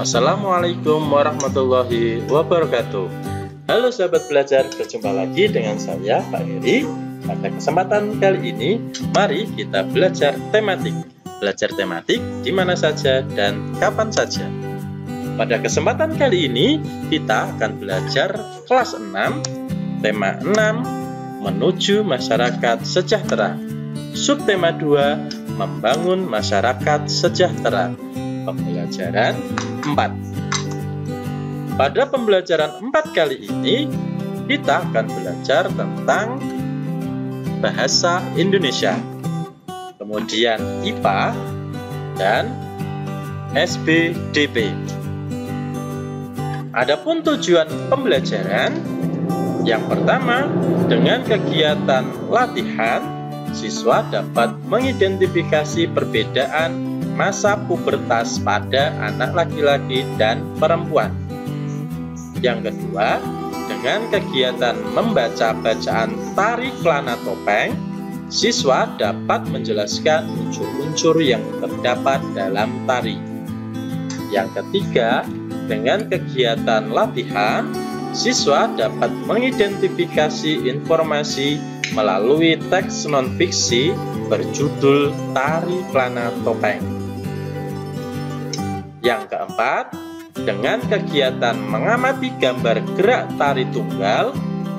Assalamualaikum warahmatullahi wabarakatuh. Halo sahabat belajar, berjumpa lagi dengan saya Pak Heri. Pada kesempatan kali ini, mari kita belajar tematik. Belajar tematik di mana saja dan kapan saja. Pada kesempatan kali ini, kita akan belajar kelas 6, tema 6, menuju masyarakat sejahtera. Subtema 2, membangun masyarakat sejahtera. Pembelajaran 4. Pada pembelajaran 4 kali ini, kita akan belajar tentang bahasa Indonesia, kemudian IPA, dan SBDP. Adapun tujuan pembelajaran, yang pertama, dengan kegiatan latihan, siswa dapat mengidentifikasi perbedaan masa pubertas pada anak laki-laki dan perempuan. Yang kedua, dengan kegiatan membaca bacaan tari Kelana Topeng, siswa dapat menjelaskan unsur-unsur yang terdapat dalam tari. Yang ketiga, dengan kegiatan latihan, siswa dapat mengidentifikasi informasi melalui teks non-fiksi berjudul Tari Kelana Topeng. Yang keempat, dengan kegiatan mengamati gambar gerak tari tunggal,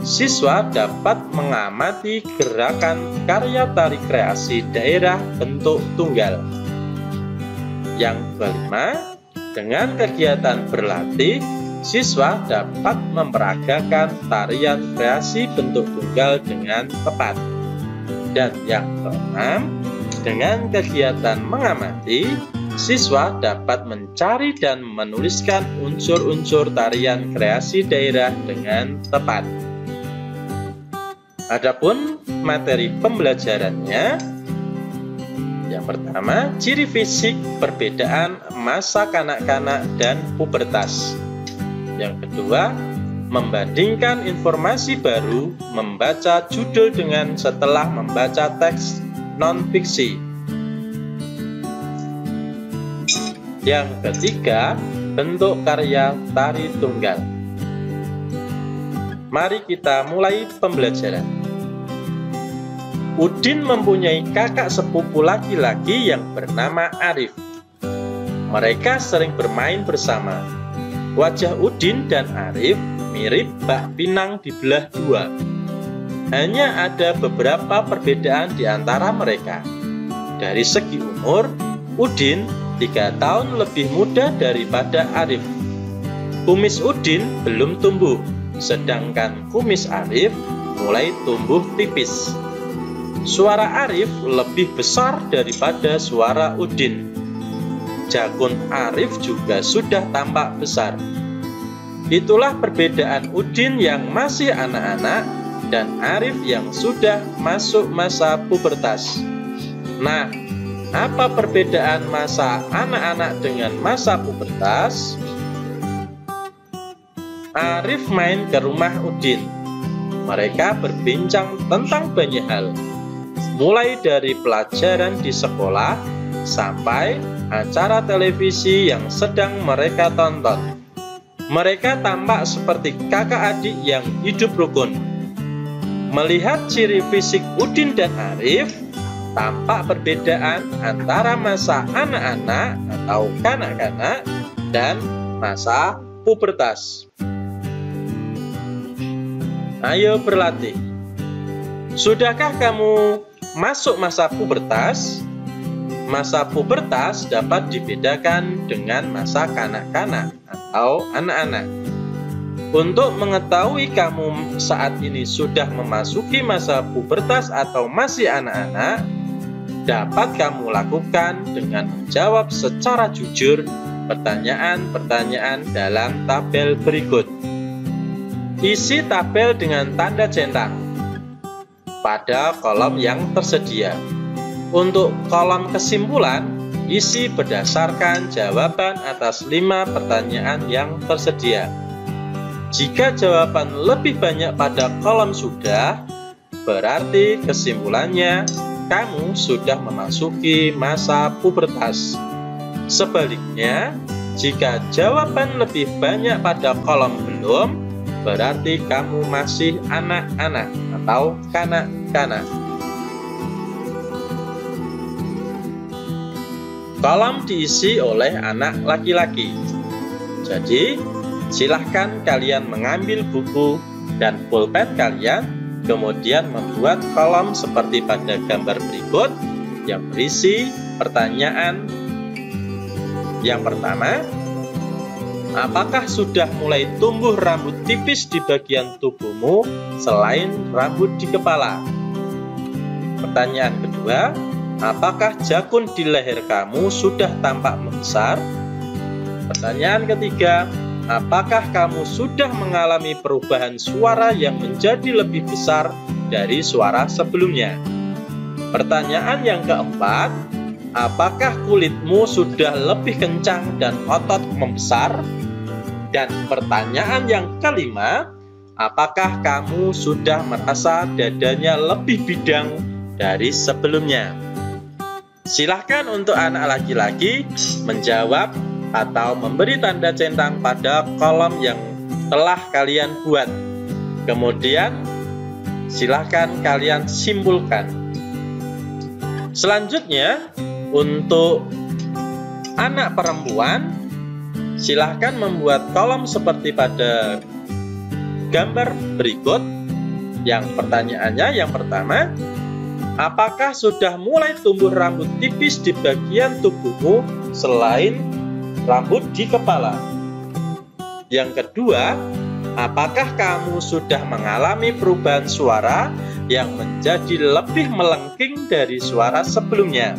siswa dapat mengamati gerakan karya tari kreasi daerah bentuk tunggal. Yang kelima, dengan kegiatan berlatih, siswa dapat memperagakan tarian kreasi bentuk tunggal dengan tepat. Dan yang keenam, dengan kegiatan mengamati, siswa dapat mencari dan menuliskan unsur-unsur tarian kreasi daerah dengan tepat. Adapun materi pembelajarannya, yang pertama, ciri fisik perbedaan masa kanak-kanak dan pubertas. Yang kedua, membandingkan informasi baru, membaca judul dengan setelah membaca teks non-fiksi. Yang ketiga, bentuk karya tari tunggal. Mari kita mulai pembelajaran. Udin mempunyai kakak sepupu laki-laki yang bernama Arif. Mereka sering bermain bersama. Wajah Udin dan Arif mirip bak pinang dibelah dua. Hanya ada beberapa perbedaan di antara mereka. Dari segi umur, Udin 3 tahun lebih muda daripada Arif. Kumis Udin belum tumbuh, sedangkan kumis Arif mulai tumbuh tipis. Suara Arif lebih besar daripada suara Udin. Jakun Arif juga sudah tampak besar. Itulah perbedaan Udin yang masih anak-anak dan Arif yang sudah masuk masa pubertas. Nah, apa perbedaan masa anak-anak dengan masa pubertas? Arif main ke rumah Udin. Mereka berbincang tentang banyak hal, mulai dari pelajaran di sekolah sampai acara televisi yang sedang mereka tonton. Mereka tampak seperti kakak adik yang hidup rukun. Melihat ciri fisik Udin dan Arif, tampak perbedaan antara masa anak-anak atau kanak-kanak dan masa pubertas. Ayo berlatih. Sudahkah kamu masuk masa pubertas? Masa pubertas dapat dibedakan dengan masa kanak-kanak atau anak-anak. Untuk mengetahui kamu saat ini sudah memasuki masa pubertas atau masih anak-anak, dapat kamu lakukan dengan menjawab secara jujur pertanyaan-pertanyaan dalam tabel berikut. Isi tabel dengan tanda centang pada kolom yang tersedia. Untuk kolom kesimpulan, isi berdasarkan jawaban atas 5 pertanyaan yang tersedia. Jika jawaban lebih banyak pada kolom sudah, berarti kesimpulannya kamu sudah memasuki masa pubertas. Sebaliknya, Jika jawaban lebih banyak pada kolom belum, berarti kamu masih anak-anak atau kanak-kanak. Kolom diisi oleh anak laki-laki. Jadi, silahkan kalian mengambil buku dan pulpen kalian, kemudian membuat kolom seperti pada gambar berikut yang berisi pertanyaan. Yang pertama, apakah sudah mulai tumbuh rambut tipis di bagian tubuhmu selain rambut di kepala? Pertanyaan kedua, apakah jakun di leher kamu sudah tampak membesar? Pertanyaan ketiga, apakah kamu sudah mengalami perubahan suara yang menjadi lebih besar dari suara sebelumnya? Pertanyaan yang keempat, apakah kulitmu sudah lebih kencang dan otot membesar? Dan pertanyaan yang kelima, apakah kamu sudah merasa dadanya lebih bidang dari sebelumnya? Silahkan untuk anak laki-laki menjawab atau memberi tanda centang pada kolom yang telah kalian buat. Kemudian, silahkan kalian simpulkan. Selanjutnya, untuk anak perempuan, silahkan membuat kolom seperti pada gambar berikut. Yang pertanyaannya yang pertama, apakah sudah mulai tumbuh rambut tipis di bagian tubuhmu selain rambut di kepala? Yang kedua, apakah kamu sudah mengalami perubahan suara yang menjadi lebih melengking dari suara sebelumnya?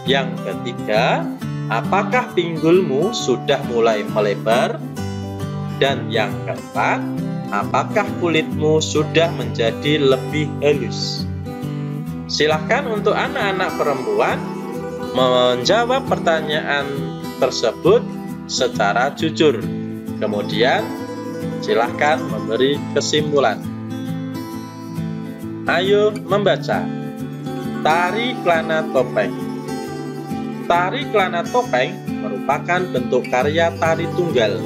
Yang ketiga, apakah pinggulmu sudah mulai melebar? Dan yang keempat, apakah kulitmu sudah menjadi lebih halus? Silahkan untuk anak-anak perempuan menjawab pertanyaan tersebut secara jujur. Kemudian, silahkan memberi kesimpulan. Ayo membaca. Tari Kelana Topeng. Tari Kelana Topeng merupakan bentuk karya tari tunggal.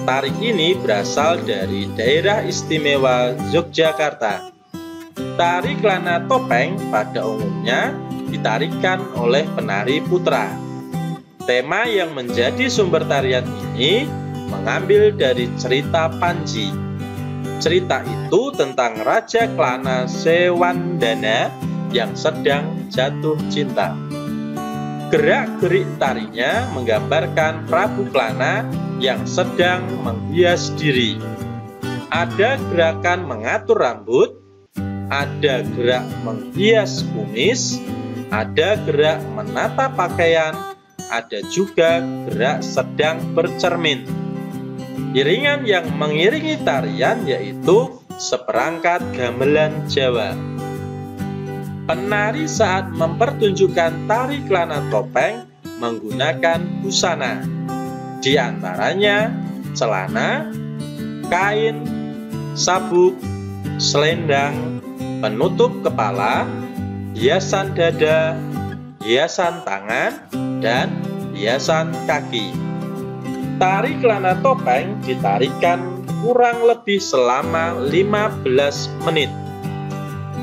Tari ini berasal dari daerah istimewa Yogyakarta. Tari Kelana Topeng pada umumnya ditarikan oleh penari putra. Tema yang menjadi sumber tarian ini mengambil dari cerita Panji. Cerita itu tentang Raja Kelana Sewandana yang sedang jatuh cinta. Gerak-gerik tarinya menggambarkan Prabu Kelana yang sedang menghias diri. Ada gerakan mengatur rambut, ada gerak menghias kumis, ada gerak menata pakaian, ada juga gerak sedang bercermin. Iringan yang mengiringi tarian yaitu seperangkat gamelan Jawa. Penari saat mempertunjukkan tari Kelana Topeng menggunakan busana, di antaranya celana, kain, sabuk, selendang, penutup kepala, hiasan dada, hiasan tangan, dan hiasan kaki. Tari Kelana Topeng ditarikan kurang lebih selama 15 menit.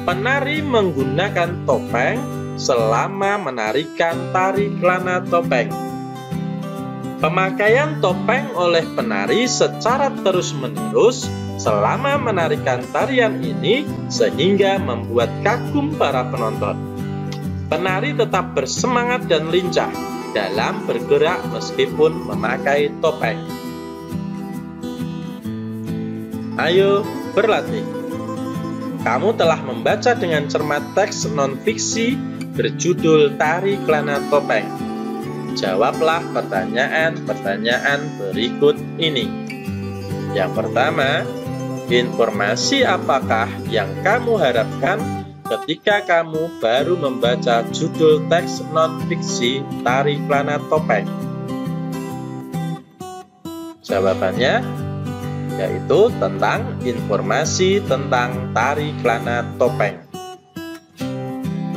Penari menggunakan topeng selama menarikan tari Kelana Topeng. Pemakaian topeng oleh penari secara terus-menerus selama menarikan tarian ini sehingga membuat kagum para penonton. Penari tetap bersemangat dan lincah dalam bergerak meskipun memakai topeng. Ayo berlatih. Kamu telah membaca dengan cermat teks non-fiksi berjudul Tari Kelana Topeng. Jawablah pertanyaan-pertanyaan berikut ini. Yang pertama, informasi apakah yang kamu harapkan ketika kamu baru membaca judul teks non-fiksi Tari Kelana Topeng? Jawabannya yaitu tentang informasi tentang Tari Kelana Topeng.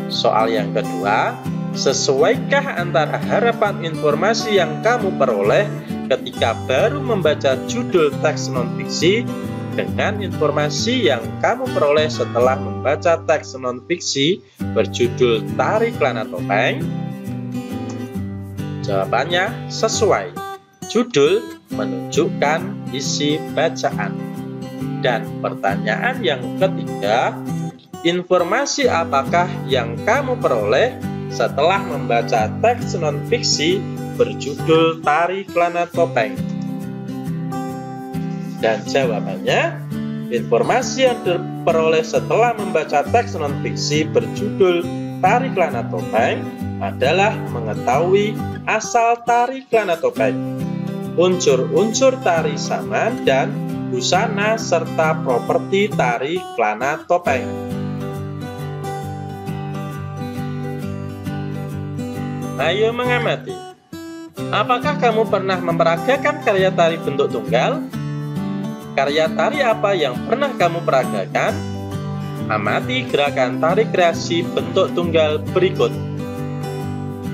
Soal yang kedua, Sesuaikah antara harapan informasi yang kamu peroleh ketika baru membaca judul teks non-fiksi dengan informasi yang kamu peroleh setelah membaca teks non-fiksi berjudul Tari Kelana Topeng? Jawabannya sesuai. Judul menunjukkan isi bacaan. Dan pertanyaan yang ketiga, informasi apakah yang kamu peroleh setelah membaca teks non-fiksi berjudul Tari Kelana Topeng? Dan jawabannya, informasi yang diperoleh setelah membaca teks non-fiksi berjudul Tari Kelana Topeng adalah mengetahui asal tari kelana topeng, unsur-unsur tari saman dan busana serta properti tari kelana topeng. Ayo mengamati. Apakah kamu pernah memperagakan karya tari bentuk tunggal? Karya tari apa yang pernah kamu peragakan? Amati gerakan tari kreasi bentuk tunggal berikut.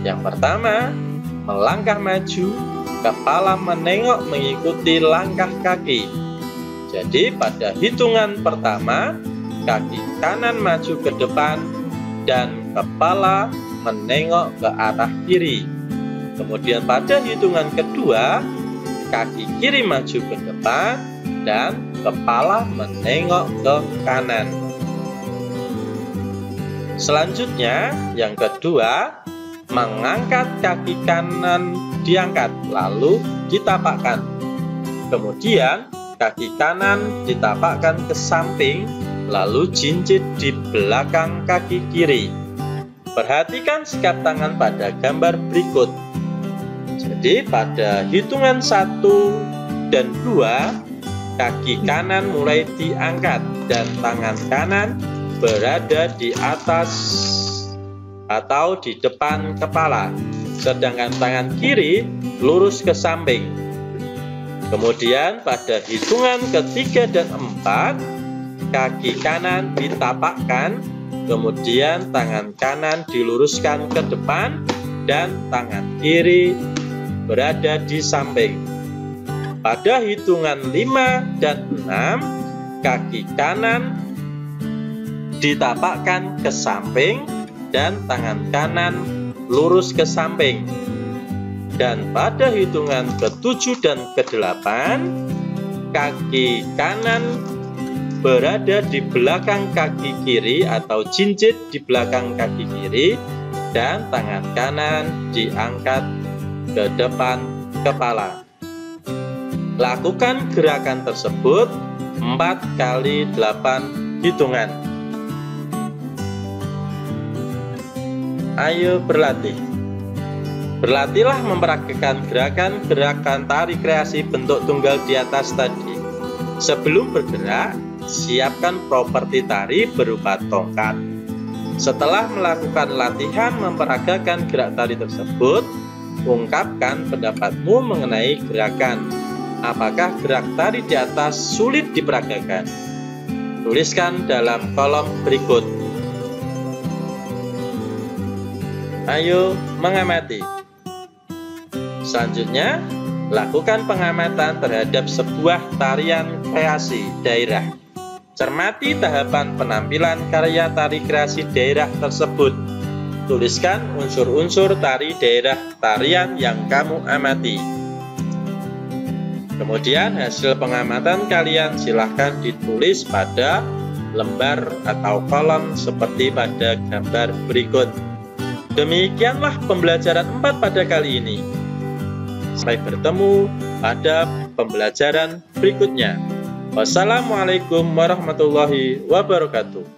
Yang pertama, melangkah maju, kepala menengok mengikuti langkah kaki. Jadi pada hitungan pertama, kaki kanan maju ke depan dan kepala menengok ke arah kiri. Kemudian pada hitungan kedua, kaki kiri maju ke depan dan kepala menengok ke kanan. Selanjutnya, yang kedua, mengangkat kaki kanan diangkat lalu ditapakkan. Kemudian kaki kanan ditapakkan ke samping lalu jinjit di belakang kaki kiri. Perhatikan sikap tangan pada gambar berikut. Jadi pada hitungan 1 dan 2, kaki kanan mulai diangkat dan tangan kanan berada di atas atau di depan kepala, sedangkan tangan kiri lurus ke samping. Kemudian pada hitungan ketiga dan 4, kaki kanan ditapakkan, kemudian tangan kanan diluruskan ke depan dan tangan kiri berada di samping. Pada hitungan 5 dan 6, kaki kanan ditapakkan ke samping dan tangan kanan lurus ke samping. Dan pada hitungan ke-7 dan ke-8, kaki kanan berada di belakang kaki kiri atau jinjit di belakang kaki kiri dan tangan kanan diangkat ke depan kepala. Lakukan gerakan tersebut 4 kali 8 hitungan. Ayo berlatih. Berlatihlah memperagakan gerakan-gerakan tari kreasi bentuk tunggal di atas tadi. Sebelum bergerak, siapkan properti tari berupa tongkat. Setelah melakukan latihan memperagakan gerak tari tersebut, ungkapkan pendapatmu mengenai gerakan. Apakah gerak tari di atas sulit diperagakan? Tuliskan dalam kolom berikut. Ayo mengamati. Selanjutnya, lakukan pengamatan terhadap sebuah tarian kreasi daerah. Cermati tahapan penampilan karya tari kreasi daerah tersebut. Tuliskan unsur-unsur tari daerah tarian yang kamu amati. Kemudian hasil pengamatan kalian silahkan ditulis pada lembar atau kolom seperti pada gambar berikut. Demikianlah pembelajaran 4 pada kali ini. Sampai bertemu pada pembelajaran berikutnya. Wassalamualaikum warahmatullahi wabarakatuh.